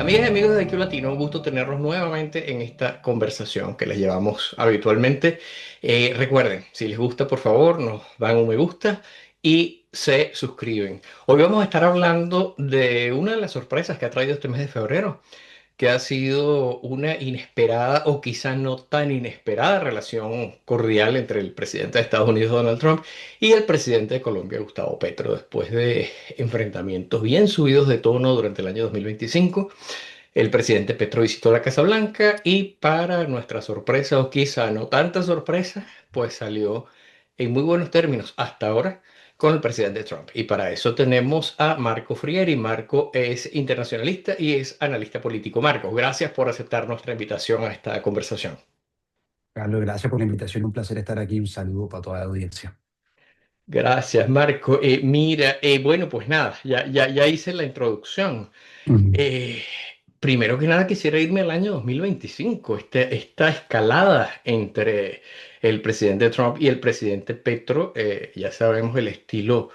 Amigas y amigos de IQ Latino, un gusto tenerlos nuevamente en esta conversación que les llevamos habitualmente. Recuerden, si les gusta, por favor, nos dan un me gusta y se suscriben. Hoy vamos a estar hablando de una de las sorpresas que ha traído este mes de febrero, que ha sido una inesperada o quizá no tan inesperada relación cordial entre el presidente de Estados Unidos, Donald Trump, y el presidente de Colombia, Gustavo Petro, después de enfrentamientos bien subidos de tono durante el año 2025. El presidente Petro visitó la Casa Blanca y para nuestra sorpresa, o quizá no tanta sorpresa, pues salió en muy buenos términos hasta ahora con el presidente Trump. Y para eso tenemos a Marco Frieri. Marco es internacionalista y es analista político. Marco, gracias por aceptar nuestra invitación a esta conversación. Carlos, gracias por la invitación. Un placer estar aquí. Un saludo para toda la audiencia. Gracias, Marco. Mira, bueno, pues nada, ya hice la introducción. Ujú. Eh, Primero que nada quisiera irme al año 2025, esta escalada entre el presidente Trump y el presidente Petro. Ya sabemos el estilo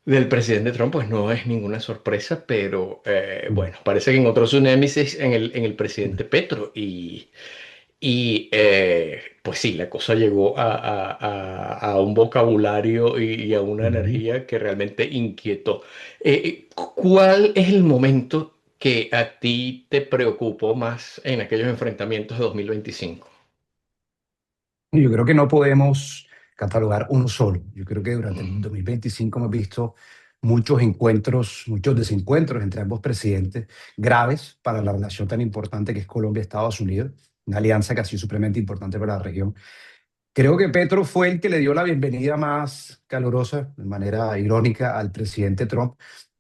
del presidente Trump, pues no es ninguna sorpresa, pero Ujú. bueno, parece que encontró su némesis en el presidente Petro y pues sí, la cosa llegó a un vocabulario y a una Ujú. energía que realmente inquietó. ¿Cuál es el momento que a ti te preocupó más en aquellos enfrentamientos de 2025? Yo creo que no podemos catalogar uno solo. Yo creo que durante el 2025 hemos visto muchos encuentros, muchos desencuentros entre ambos presidentes, graves para la relación tan importante que es Colombia-Estados Unidos, una alianza que ha sido supremamente importante para la región. Creo que Petro fue el que le dio la bienvenida más calurosa, de manera irónica, al presidente Trump,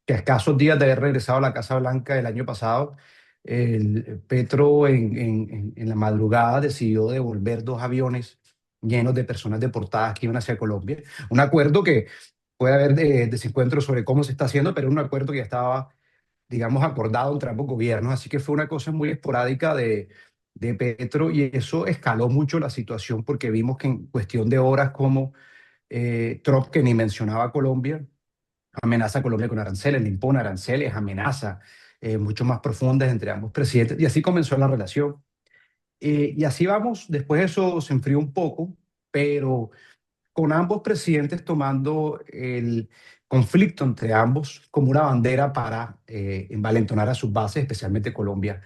que a escasos días de haber regresado a la Casa Blanca el año pasado, Petro en la madrugada decidió devolver dos aviones llenos de personas deportadas que iban hacia Colombia. Un acuerdo que puede haber desencuentros sobre cómo se está haciendo, pero un acuerdo que ya estaba, digamos, acordado entre ambos gobiernos. Así que fue una cosa muy esporádica de Petro y eso escaló mucho la situación porque vimos que en cuestión de horas como Trump, que ni mencionaba a Colombia, amenaza a Colombia con aranceles, le impone aranceles, amenaza mucho más profundas entre ambos presidentes y así comenzó la relación. Y así vamos, después eso se enfrió un poco, pero con ambos presidentes tomando el conflicto entre ambos como una bandera para envalentonar a sus bases, especialmente Colombia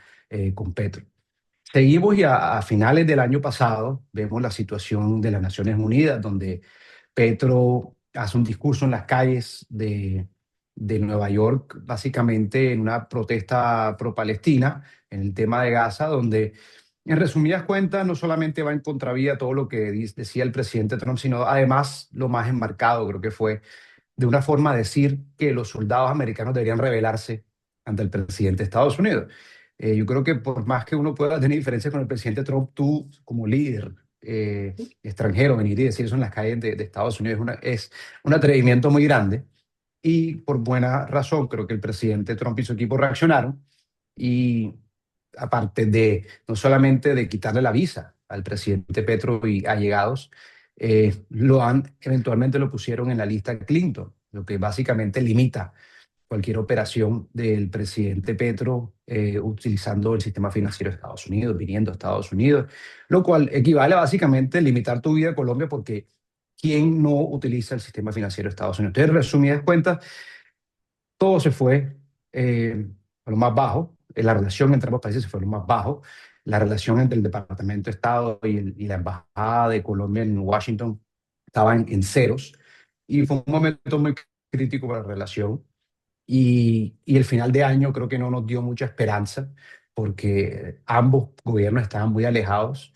con Petro. Seguimos y a finales del año pasado vemos la situación de las Naciones Unidas, donde Petro hace un discurso en las calles de Nueva York, básicamente en una protesta pro-Palestina, en el tema de Gaza, donde en resumidas cuentas no solamente va en contravía todo lo que decía el presidente Trump, sino además lo más enmarcado, creo que fue de una forma de decir que los soldados americanos deberían rebelarse ante el presidente de Estados Unidos. Yo creo que por más que uno pueda tener diferencias con el presidente Trump, tú como líder extranjero venir y decir eso en las calles de Estados Unidos es un atrevimiento muy grande y por buena razón creo que el presidente Trump y su equipo reaccionaron y aparte de no solamente de quitarle la visa al presidente Petro y allegados, eventualmente lo pusieron en la lista Clinton, lo que básicamente limita cualquier operación del presidente Petro utilizando el sistema financiero de Estados Unidos, viniendo a Estados Unidos, lo cual equivale a básicamente limitar tu vida en Colombia porque ¿quién no utiliza el sistema financiero de Estados Unidos? Entonces, resumidas cuentas, todo se fue a lo más bajo, la relación entre ambos países se fue a lo más bajo, la relación entre el Departamento de Estado y la Embajada de Colombia en Washington estaba en ceros y fue un momento muy crítico para la relación y el final de año creo que no nos dio mucha esperanza porque ambos gobiernos estaban muy alejados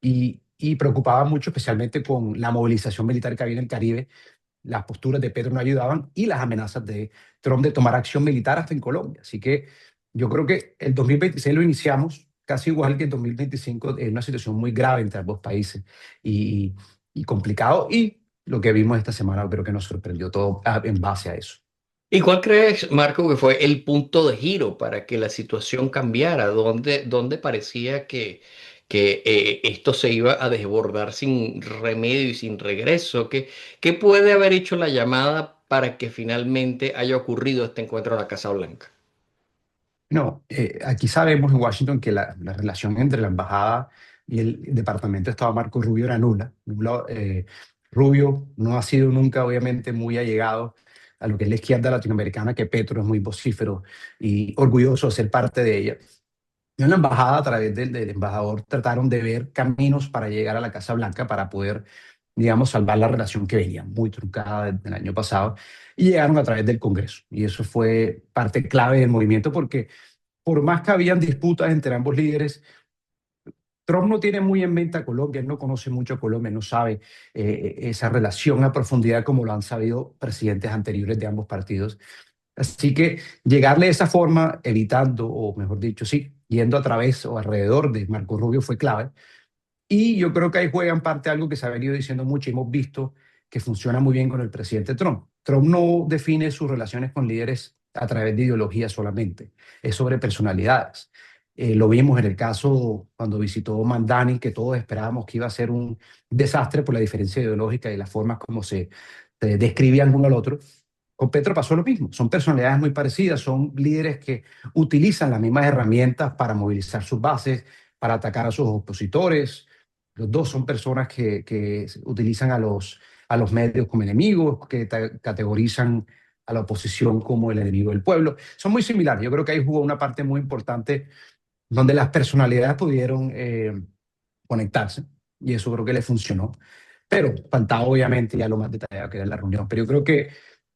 y preocupaba mucho especialmente con la movilización militar que había en el Caribe. Las posturas de Petro no ayudaban y las amenazas de Trump de tomar acción militar hasta en Colombia. Así que yo creo que el 2026 lo iniciamos casi igual que el 2025 en una situación muy grave entre ambos países y, y complicado. Y lo que vimos esta semana creo que nos sorprendió todo en base a eso. ¿Y cuál crees, Marco, que fue el punto de giro para que la situación cambiara? ¿Dónde parecía que esto se iba a desbordar sin remedio y sin regreso? ¿Qué puede haber hecho la llamada para que finalmente haya ocurrido este encuentro en la Casa Blanca? No, aquí sabemos en Washington que la relación entre la embajada y el Departamento de Estado Marco Rubio era nula. Rubio no ha sido nunca, obviamente, muy allegado a lo que es la izquierda latinoamericana, que Petro es muy vocífero y orgulloso de ser parte de ella. Y en la embajada, a través del embajador, trataron de ver caminos para llegar a la Casa Blanca para poder, digamos, salvar la relación que venía muy truncada desde el año pasado, y llegaron a través del Congreso. Y eso fue parte clave del movimiento porque por más que habían disputas entre ambos líderes, Trump no tiene muy en mente a Colombia, él no conoce mucho a Colombia, no sabe esa relación a profundidad como lo han sabido presidentes anteriores de ambos partidos. Así que llegarle de esa forma, evitando, o mejor dicho, sí, yendo a través o alrededor de Marco Rubio fue clave. Y yo creo que ahí juega en parte algo que se ha venido diciendo mucho y hemos visto que funciona muy bien con el presidente Trump. Trump no define sus relaciones con líderes a través de ideología solamente, es sobre personalidades. Lo vimos en el caso cuando visitó Mandani, que todos esperábamos que iba a ser un desastre por la diferencia ideológica y las formas como se describían uno al otro. Con Petro pasó lo mismo, son personalidades muy parecidas, son líderes que utilizan las mismas herramientas para movilizar sus bases, para atacar a sus opositores. Los dos son personas que utilizan a los medios como enemigos, que categorizan a la oposición como el enemigo del pueblo. Son muy similares. Yo creo que ahí jugó una parte muy importante donde las personalidades pudieron conectarse y eso creo que le funcionó. Pero faltaba obviamente ya lo más detallado que era la reunión. Pero yo creo que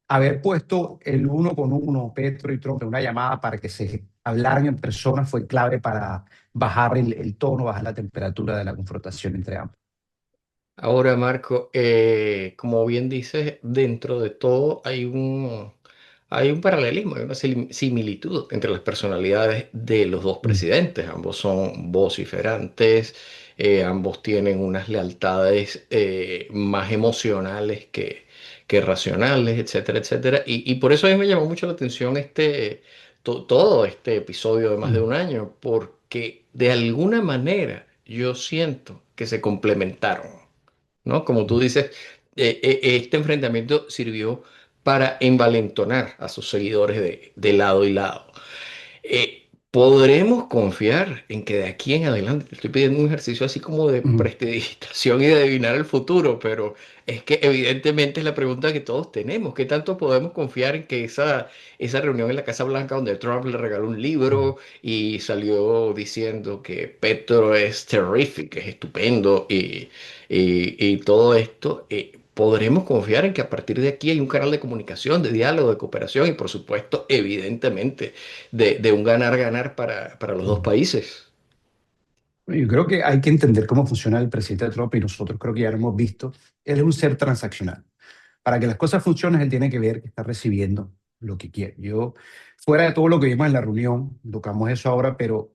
haber puesto el uno con uno, Petro y Trump, en una llamada para que se hablaran en persona fue clave para bajar el tono, bajar la temperatura de la confrontación entre ambos. Ahora, Marco, como bien dices, dentro de todo hay un paralelismo, hay una similitud entre las personalidades de los dos Mm, presidentes. Ambos son vociferantes, ambos tienen unas lealtades más emocionales que racionales, etcétera, etcétera. Y por eso a mí me llamó mucho la atención todo este episodio de más de mm, un año, porque de alguna manera yo siento que se complementaron. ¿No? Como tú mm, dices, este enfrentamiento sirvió para envalentonar a sus seguidores de lado y lado. ¿Podremos confiar en que de aquí en adelante, te estoy pidiendo un ejercicio así como de mm, prestidigitación y de adivinar el futuro, pero es que evidentemente es la pregunta que todos tenemos? ¿Qué tanto podemos confiar en que esa reunión en la Casa Blanca donde Trump le regaló un mm. libro y salió diciendo que Petro es terrific, es estupendo y todo esto, podremos confiar en que a partir de aquí hay un canal de comunicación, de diálogo, de cooperación y por supuesto, evidentemente, de un ganar-ganar para los dos Mm. países? Yo creo que hay que entender cómo funciona el presidente Trump y nosotros creo que ya lo hemos visto. Él es un ser transaccional. Para que las cosas funcionen, él tiene que ver que está recibiendo lo que quiere. Yo, fuera de todo lo que vimos en la reunión, tocamos eso ahora, pero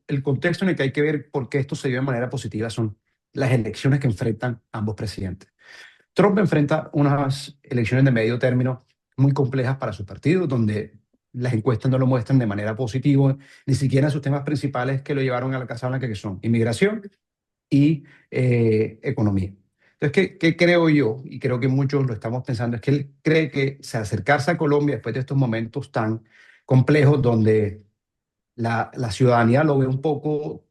el contexto en el que hay que ver por qué esto se dio de manera positiva son las elecciones que enfrentan ambos presidentes. Trump enfrenta unas elecciones de medio término muy complejas para su partido, donde las encuestas no lo muestran de manera positiva, ni siquiera en sus temas principales que lo llevaron a la Casa Blanca, que son inmigración y economía. Entonces, ¿qué creo yo? Y creo que muchos lo estamos pensando, es que él cree que se acercarse a Colombia después de estos momentos tan complejos donde la ciudadanía lo ve un poco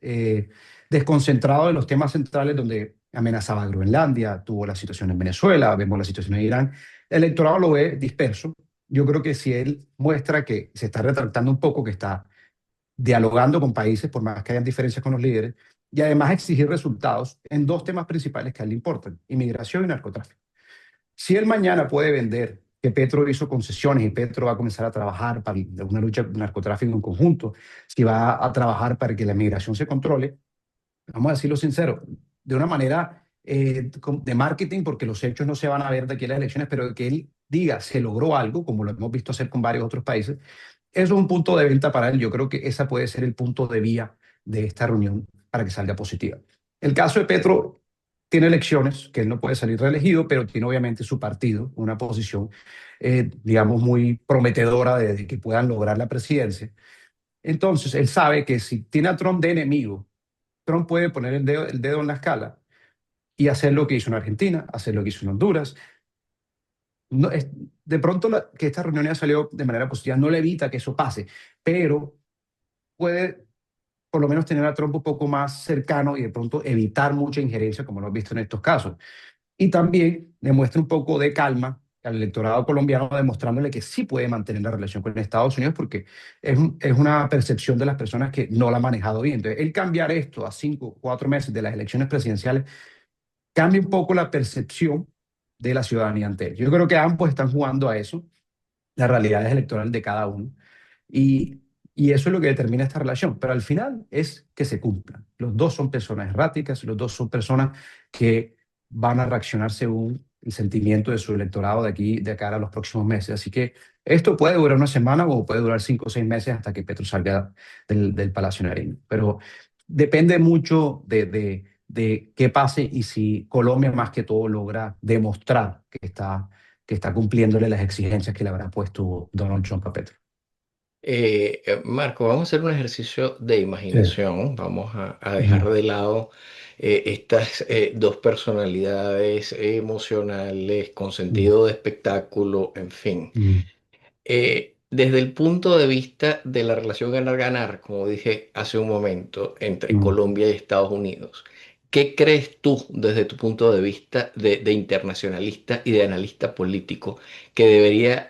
desconcentrado de los temas centrales donde amenazaba a Groenlandia, tuvo la situación en Venezuela, vemos la situación en Irán, el electorado lo ve disperso. Yo creo que si él muestra que se está retractando un poco, que está dialogando con países, por más que hayan diferencias con los líderes, y además exigir resultados en dos temas principales que a él le importan, inmigración y narcotráfico. Si él mañana puede vender que Petro hizo concesiones y Petro va a comenzar a trabajar para una lucha contra el narcotráfico en conjunto, si va a trabajar para que la migración se controle, vamos a decirlo sincero, de una manera de marketing, porque los hechos no se van a ver de aquí a las elecciones, pero que él diga se logró algo, como lo hemos visto hacer con varios otros países, eso es un punto de venta para él. Yo creo que esa puede ser el punto de vía de esta reunión para que salga positiva. El caso de Petro tiene elecciones, que él no puede salir reelegido, pero tiene obviamente su partido, una posición, digamos, muy prometedora de que puedan lograr la presidencia. Entonces, él sabe que si tiene a Trump de enemigo, Trump puede poner el dedo en la escala y hacer lo que hizo en Argentina, hacer lo que hizo en Honduras. No, de pronto que esta reunión haya salido de manera positiva no le evita que eso pase, pero puede por lo menos tener a Trump un poco más cercano y de pronto evitar mucha injerencia, como lo hemos visto en estos casos. Y también demuestra un poco de calma al electorado colombiano, demostrándole que sí puede mantener la relación con Estados Unidos, porque es una percepción de las personas que no la ha manejado bien. Entonces, el cambiar esto a 5 o 4 meses de las elecciones presidenciales cambia un poco la percepción de la ciudadanía ante él. Yo creo que ambos están jugando a eso, la realidad es electoral de cada uno. Y, y eso es lo que determina esta relación. Pero al final es que se cumplan. Los dos son personas erráticas, los dos son personas que van a reaccionar según el sentimiento de su electorado de aquí, de cara a los próximos meses. Así que esto puede durar una semana o puede durar 5 o 6 meses hasta que Petro salga del Palacio Nariño. Pero depende mucho de qué pase y si Colombia más que todo logra demostrar que está cumpliéndole las exigencias que le habrá puesto Donald Trump a Petro. Marco, vamos a hacer un ejercicio de Sí. imaginación. Vamos a dejar Ujú, de lado estas dos personalidades emocionales con ujú, sentido de espectáculo, en fin. ujú, Desde el punto de vista de la relación ganar-ganar, como dije hace un momento, entre ujú, Colombia y Estados Unidos, ¿qué crees tú desde tu punto de vista de internacionalista y de analista político que debería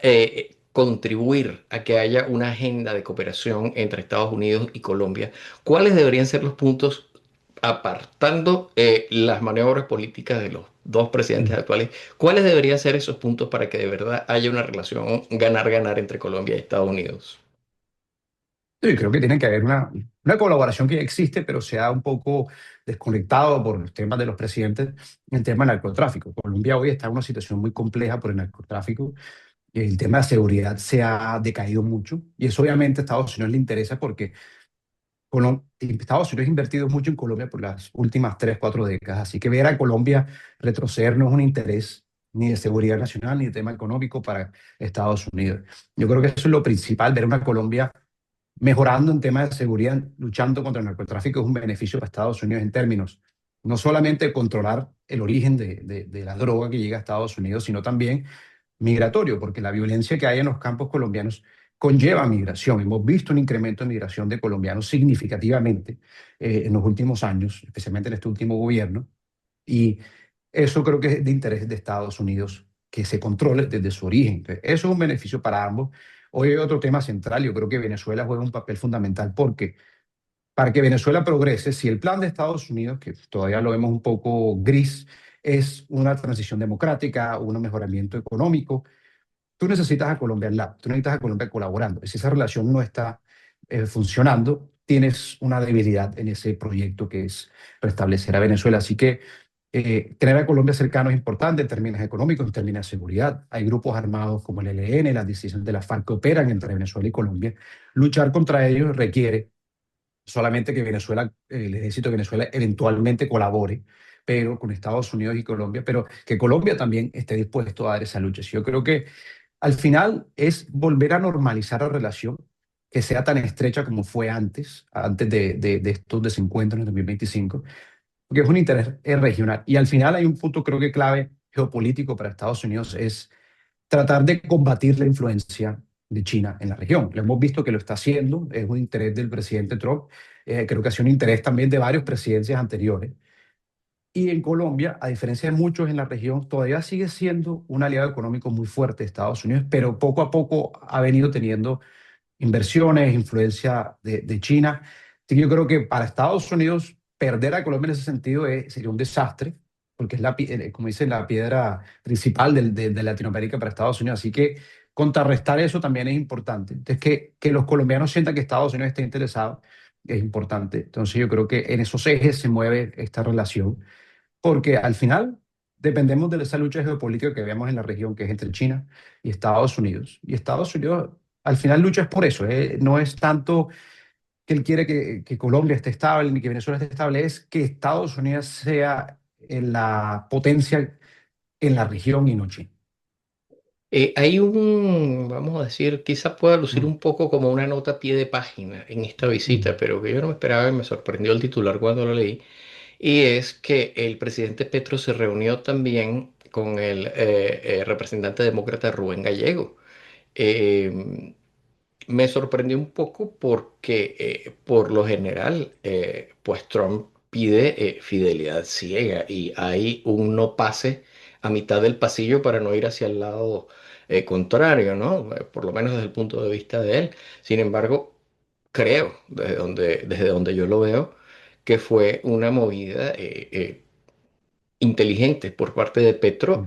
contribuir a que haya una agenda de cooperación entre Estados Unidos y Colombia? ¿Cuáles deberían ser los puntos, apartando las maniobras políticas de los dos presidentes ujú. actuales? ¿Cuáles deberían ser esos puntos para que de verdad haya una relación ganar-ganar entre Colombia y Estados Unidos? Sí, creo que tiene que haber una colaboración que ya existe, pero se ha un poco desconectado por los temas de los presidentes en tema del narcotráfico. Colombia hoy está en una situación muy compleja por el narcotráfico. El tema de seguridad se ha decaído mucho y eso obviamente a Estados Unidos le interesa porque Estados Unidos ha invertido mucho en Colombia por las últimas 3 o 4 décadas, así que ver a Colombia retroceder no es un interés ni de seguridad nacional ni de tema económico para Estados Unidos. Yo creo que eso es lo principal, ver una Colombia mejorando en temas de seguridad, luchando contra el narcotráfico es un beneficio para Estados Unidos en términos no solamente de controlar el origen de la droga que llega a Estados Unidos, sino también migratorio, porque la violencia que hay en los campos colombianos conlleva migración. Hemos visto un incremento de migración de colombianos significativamente en los últimos años, especialmente en este último gobierno, y eso creo que es de interés de Estados Unidos que se controle desde su origen. Entonces, eso es un beneficio para ambos. Hoy hay otro tema central, yo creo que Venezuela juega un papel fundamental porque para que Venezuela progrese, si el plan de Estados Unidos, que todavía lo vemos un poco gris, es una transición democrática, un mejoramiento económico, tú necesitas a Colombia al lado, tú necesitas a Colombia colaborando. Si esa relación no está funcionando, tienes una debilidad en ese proyecto que es restablecer a Venezuela. Así que tener a Colombia cercano es importante en términos económicos, en términos de seguridad. Hay grupos armados como el ELN, las decisiones de la FARC que operan entre Venezuela y Colombia. Luchar contra ellos requiere solamente que Venezuela, el ejército de Venezuela eventualmente colabore, pero con Estados Unidos y Colombia, pero que Colombia también esté dispuesto a dar esa lucha. Sí, yo creo que al final es volver a normalizar la relación, que sea tan estrecha como fue antes de estos desencuentros en el 2025, porque es un interés regional. Y al final hay un punto creo que clave geopolítico para Estados Unidos, es tratar de combatir la influencia de China en la región. Lo hemos visto que lo está haciendo, es un interés del presidente Trump, creo que ha sido un interés también de varios presidentes anteriores. Y en Colombia, a diferencia de muchos en la región, todavía sigue siendo un aliado económico muy fuerte de Estados Unidos, pero poco a poco ha venido teniendo inversiones, influencia de China. Así que yo creo que para Estados Unidos perder a Colombia en ese sentido sería un desastre, porque es como dice, la piedra principal de Latinoamérica para Estados Unidos. Así que contrarrestar eso también es importante. Entonces, que los colombianos sientan que Estados Unidos está interesado es importante. Entonces, yo creo que en esos ejes se mueve esta relación, porque al final dependemos de esa lucha geopolítica que vemos en la región, que es entre China y Estados Unidos. Y Estados Unidos al final lucha es por eso, no es tanto que él quiere que Colombia esté estable ni que Venezuela esté estable, es que Estados Unidos sea la potencia en la región y no China. Hay vamos a decir, quizás pueda lucir Mm, un poco como una nota a pie de página en esta mm, visita, pero que yo no me esperaba y me sorprendió el titular cuando lo leí, y es que el presidente Petro se reunió también con el representante demócrata Rubén Gallego. Eh, me sorprendió un poco porque por lo general, pues Trump pide fidelidad ciega y hay un no pase a mitad del pasillo para no ir hacia el lado contrario, ¿no? Por lo menos desde el punto de vista de él. Sin embargo, creo, desde donde yo lo veo, que fue una movida inteligente por parte de Petro Mm.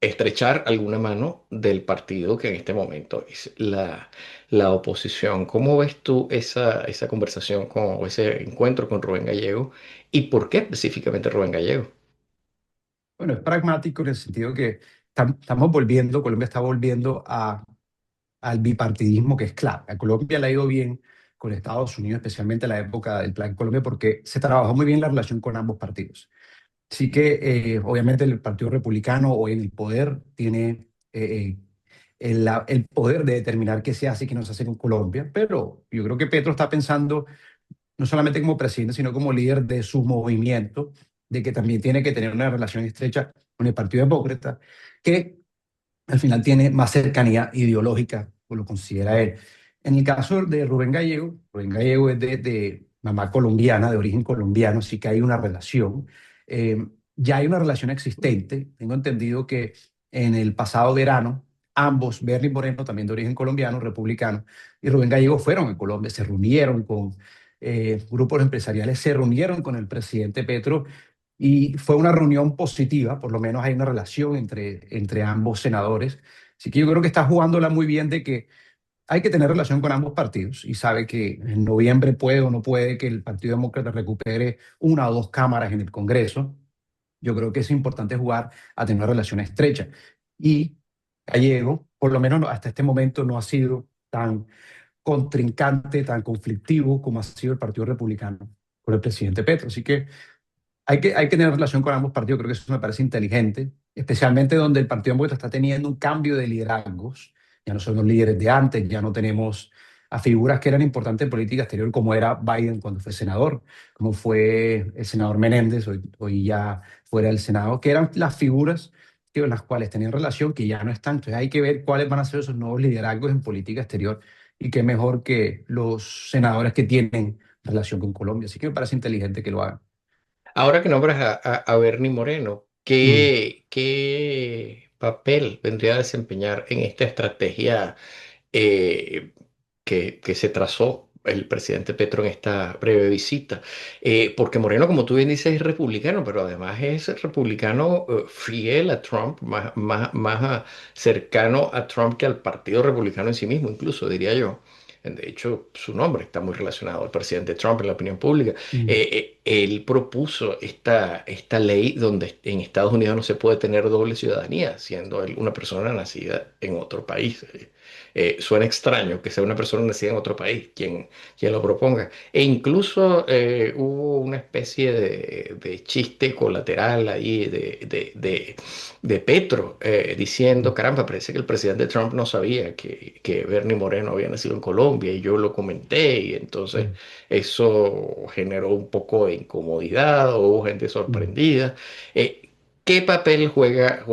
estrechar alguna mano del partido que en este momento es la oposición. ¿Cómo ves tú esa conversación o ese encuentro con Rubén Gallego? ¿Y por qué específicamente Rubén Gallego? Bueno, es pragmático en el sentido que estamos volviendo, Colombia está volviendo al bipartidismo que es clave. A Colombia le ha ido bien con Estados Unidos, especialmente en la época del Plan Colombia, porque se trabajó muy bien la relación con ambos partidos. Sí que obviamente el Partido Republicano hoy en el poder tiene el poder de determinar qué se hace y qué no se hace con Colombia, pero yo creo que Petro está pensando no solamente como presidente, sino como líder de su movimiento, de que también tiene que tener una relación estrecha con el Partido Demócrata, que al final tiene más cercanía ideológica, o lo considera él. En el caso de Rubén Gallego es de mamá colombiana, de origen colombiano, sí que hay una relación. Eh, ya hay una relación existente. Tengo entendido que en el pasado verano, ambos, Bernie Moreno, también de origen colombiano, republicano, y Rubén Gallego fueron a Colombia, se reunieron con grupos empresariales, se reunieron con el presidente Petro y fue una reunión positiva, por lo menos hay una relación entre ambos senadores. Así que yo creo que está jugándola muy bien de que hay que tener relación con ambos partidos y sabe que en noviembre puede o no puede que el Partido Demócrata recupere una o dos cámaras en el Congreso. Yo creo que es importante jugar a tener una relación estrecha. Y Gallego, por lo menos hasta este momento, no ha sido tan contrincante, tan conflictivo como ha sido el Partido Republicano con el presidente Petro. Así que hay que tener relación con ambos partidos, creo que eso me parece inteligente, especialmente donde el Partido Demócrata está teniendo un cambio de liderazgos. Ya no son los líderes de antes, ya no tenemos a figuras que eran importantes en política exterior, como era Biden cuando fue senador, como fue el senador Menéndez, hoy ya fuera del Senado, que eran las figuras con las cuales tenían relación, que ya no están. Entonces hay que ver cuáles van a ser esos nuevos liderazgos en política exterior y qué mejor que los senadores que tienen relación con Colombia. Así que me parece inteligente que lo hagan. Ahora que nombras a Bernie Moreno, Mm. ¿qué papel vendría a desempeñar en esta estrategia eh, que se trazó el presidente Petro en esta breve visita? Porque Moreno, como tú bien dices, es republicano, pero además es republicano fiel a Trump, más cercano a Trump que al Partido Republicano en sí mismo, incluso diría yo. De hecho, su nombre está muy relacionado al presidente Trump en la opinión pública. Mm. Él propuso esta ley donde en Estados Unidos no se puede tener doble ciudadanía, siendo él una persona nacida en otro país. Suena extraño que sea una persona nacida en otro país quien lo proponga. E incluso hubo una especie de chiste colateral ahí de Petro diciendo, caramba, parece que el presidente Trump no sabía que Bernie Moreno había nacido en Colombia y yo lo comenté y entonces Mm. eso generó un poco de incomodidad, hubo gente Mm. sorprendida. ¿Qué papel juega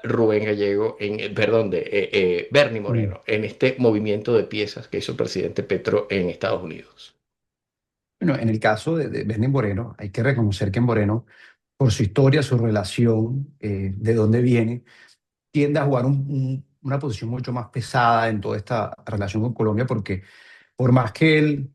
Rubén Gallego perdón, Bernie Mm. Moreno en este movimiento de piezas que hizo el presidente Petro en Estados Unidos? Bueno, en el caso de Bernie Moreno, hay que reconocer que Moreno, por su historia, su relación, de dónde viene, tiende a jugar una posición mucho más pesada en toda esta relación con Colombia, porque por más que él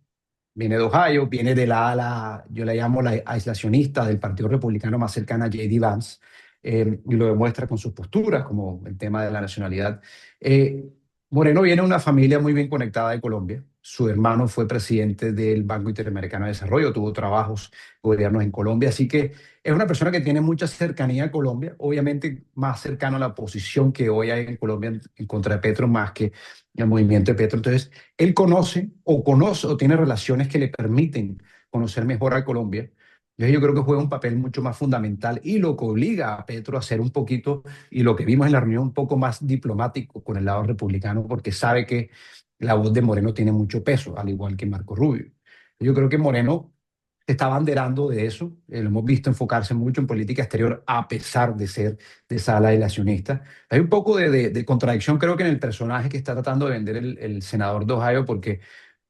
viene de Ohio, viene de la ala, yo la llamo la aislacionista del Partido Republicano más cercana a J.D. Vance, y lo demuestra con sus posturas, como el tema de la nacionalidad. Eh, Moreno viene de una familia muy bien conectada de Colombia. Su hermano fue presidente del Banco Interamericano de Desarrollo, tuvo trabajos, gobiernos en Colombia, así que es una persona que tiene mucha cercanía a Colombia, obviamente más cercano a la posición que hoy hay en Colombia en contra de Petro, más que el movimiento de Petro. Entonces, él conoce o tiene relaciones que le permiten conocer mejor a Colombia. Entonces yo creo que juega un papel mucho más fundamental y lo que obliga a Petro a ser un poquito, y lo que vimos en la reunión, un poco más diplomático con el lado republicano, porque sabe que la voz de Moreno tiene mucho peso, al igual que Marco Rubio. Yo creo que Moreno se está abanderando de eso. Lo hemos visto enfocarse mucho en política exterior a pesar de ser de esa ala aislacionista. Hay un poco de contradicción, creo que en el personaje que está tratando de vender el senador de Ohio, porque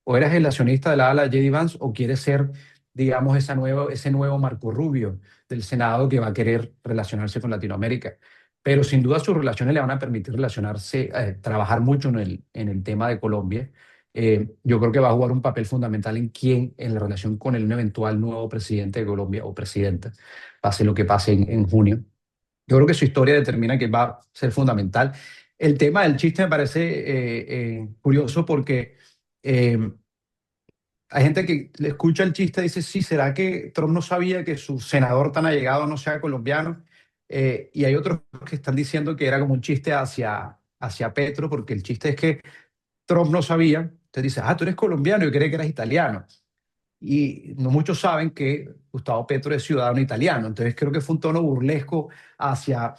o eres relacionista de la ala J.D. Vance o quieres ser, digamos, ese nuevo Marco Rubio del Senado que va a querer relacionarse con Latinoamérica. Pero sin duda sus relaciones le van a permitir relacionarse, trabajar mucho en el tema de Colombia. Yo creo que va a jugar un papel fundamental en la relación con un eventual nuevo presidente de Colombia o presidenta, pase lo que pase en junio. Yo creo que su historia determina que va a ser fundamental. El tema del chiste me parece curioso porque eh, hay gente que le escucha el chiste y dice, sí, ¿será que Trump no sabía que su senador tan allegado no sea colombiano? Y hay otros que están diciendo que era como un chiste hacia Petro, porque el chiste es que Trump no sabía. Entonces dice, tú eres colombiano, yo creía que eras italiano. Y no muchos saben que Gustavo Petro es ciudadano italiano. Entonces creo que fue un tono burlesco hacia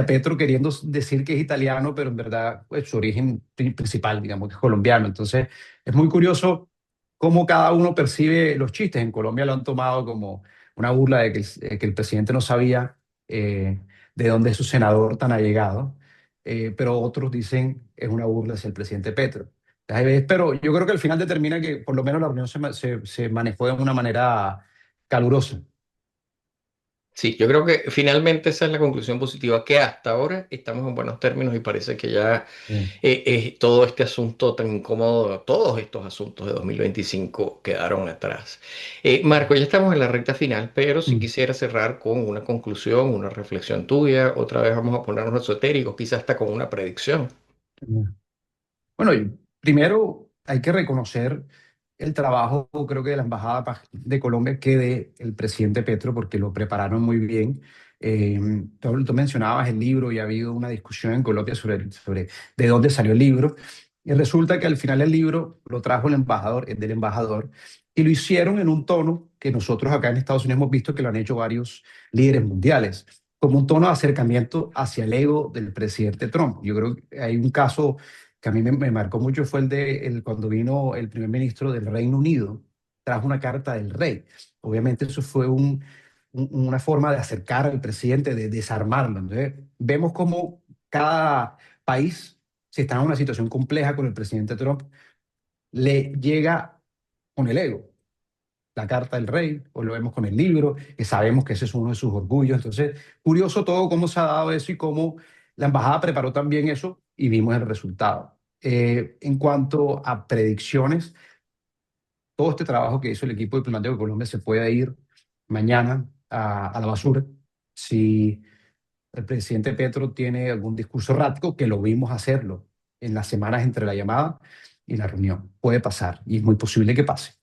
Petro queriendo decir que es italiano, pero en verdad pues, su origen principal, digamos, que es colombiano. Entonces es muy curioso cómo cada uno percibe los chistes. En Colombia lo han tomado como una burla de que el presidente no sabía de dónde es su senador tan allegado, pero otros dicen es una burla hacia el presidente Petro. Pero yo creo que al final determina que por lo menos la reunión se manejó de una manera calurosa. Sí, yo creo que finalmente esa es la conclusión positiva, que hasta ahora estamos en buenos términos y parece que ya todo este asunto tan incómodo, todos estos asuntos de 2025 quedaron atrás. Marco, ya estamos en la recta final, pero si Mm. quisiera cerrar con una conclusión, una reflexión tuya, otra vez vamos a ponernos esotéricos, quizás hasta con una predicción. Mm. Bueno, y primero hay que reconocer el trabajo, creo que de la de Colombia que de el presidente Petro, porque lo prepararon muy bien. Tú mencionabas el libro y ha habido una discusión en Colombia sobre de dónde salió el libro. Y resulta que al final el libro lo trajo el embajador, es del embajador, y lo hicieron en un tono que nosotros acá en Estados Unidos hemos visto que lo han hecho varios líderes mundiales, como un tono de acercamiento hacia el ego del presidente Trump. Yo creo que hay un caso que a mí me marcó mucho fue cuando vino el primer ministro del Reino Unido, trajo una carta del rey. Obviamente eso fue una forma de acercar al presidente, de desarmarlo. Entonces, vemos cómo cada país, si está en una situación compleja con el presidente Trump, le llega con el ego. La carta del rey, o lo vemos con el libro, que sabemos que ese es uno de sus orgullos. Entonces, curioso todo cómo se ha dado eso y cómo la embajada preparó también eso y vimos el resultado. En cuanto a predicciones, todo este trabajo que hizo el equipo diplomático de Colombia se puede ir mañana a la basura si el presidente Petro tiene algún discurso errático, que lo vimos hacerlo en las semanas entre la llamada y la reunión. Puede pasar y es muy posible que pase.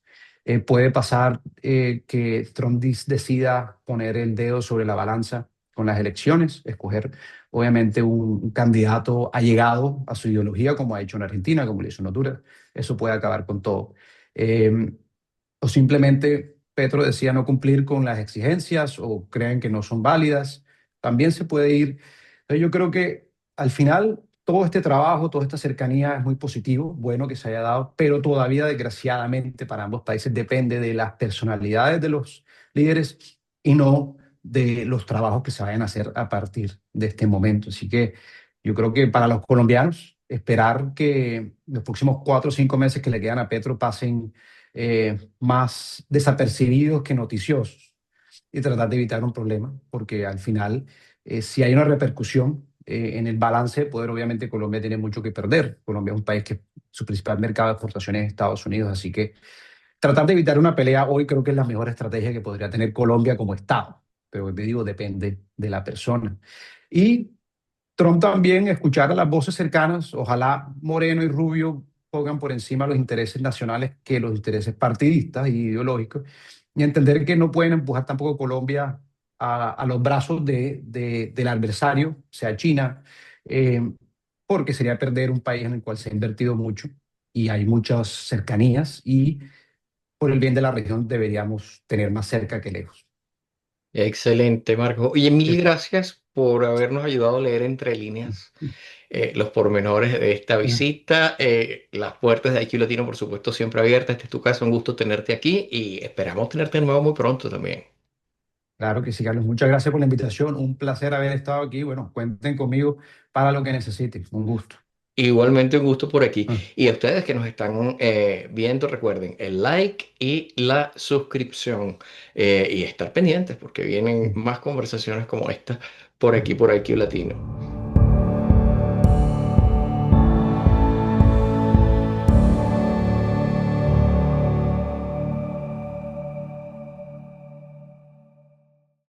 Puede pasar que Trump decida poner el dedo sobre la balanza con las elecciones, escoger obviamente un candidato allegado a su ideología, como ha hecho en Argentina, como lo hizo en Honduras. Eso puede acabar con todo. Eh, o simplemente Petro decía no cumplir con las exigencias o creen que no son válidas, también se puede ir. Entonces yo creo que al final todo este trabajo, toda esta cercanía es muy positivo, bueno que se haya dado, pero todavía desgraciadamente para ambos países depende de las personalidades de los líderes y no de los trabajos que se vayan a hacer a partir de este momento. Así que yo creo que para los colombianos, esperar que los próximos 4 o 5 meses que le quedan a Petro pasen más desapercibidos que noticiosos y tratar de evitar un problema, porque al final, si hay una repercusión en el balance de poder, obviamente Colombia tiene mucho que perder. Colombia es un país que su principal mercado de exportaciones es Estados Unidos, así que tratar de evitar una pelea hoy creo que es la mejor estrategia que podría tener Colombia como Estado, pero te digo, depende de la persona. Y Trump también escuchar a las voces cercanas, ojalá Moreno y Rubio pongan por encima los intereses nacionales que los intereses partidistas y ideológicos, y entender que no pueden empujar tampoco Colombia a los brazos del adversario, sea China, eh, porque sería perder un país en el cual se ha invertido mucho y hay muchas cercanías y por el bien de la región deberíamos tener más cerca que lejos. Excelente, Marco. Oye, mil Sí. gracias por habernos ayudado a leer entre líneas los pormenores de esta Ah, visita. Las puertas de IQ Latino, por supuesto, siempre abiertas. Este es tu casa, un gusto tenerte aquí y esperamos tenerte de nuevo muy pronto también. claro que sí, Carlos. Muchas gracias por la invitación. Un placer haber estado aquí. Bueno, cuenten conmigo para lo que necesiten. Un gusto. Igualmente un gusto por aquí. Ah, Y a ustedes que nos están viendo, recuerden el like y la suscripción y estar pendientes porque vienen mm, más conversaciones como esta por aquí, mm. por IQ Latino.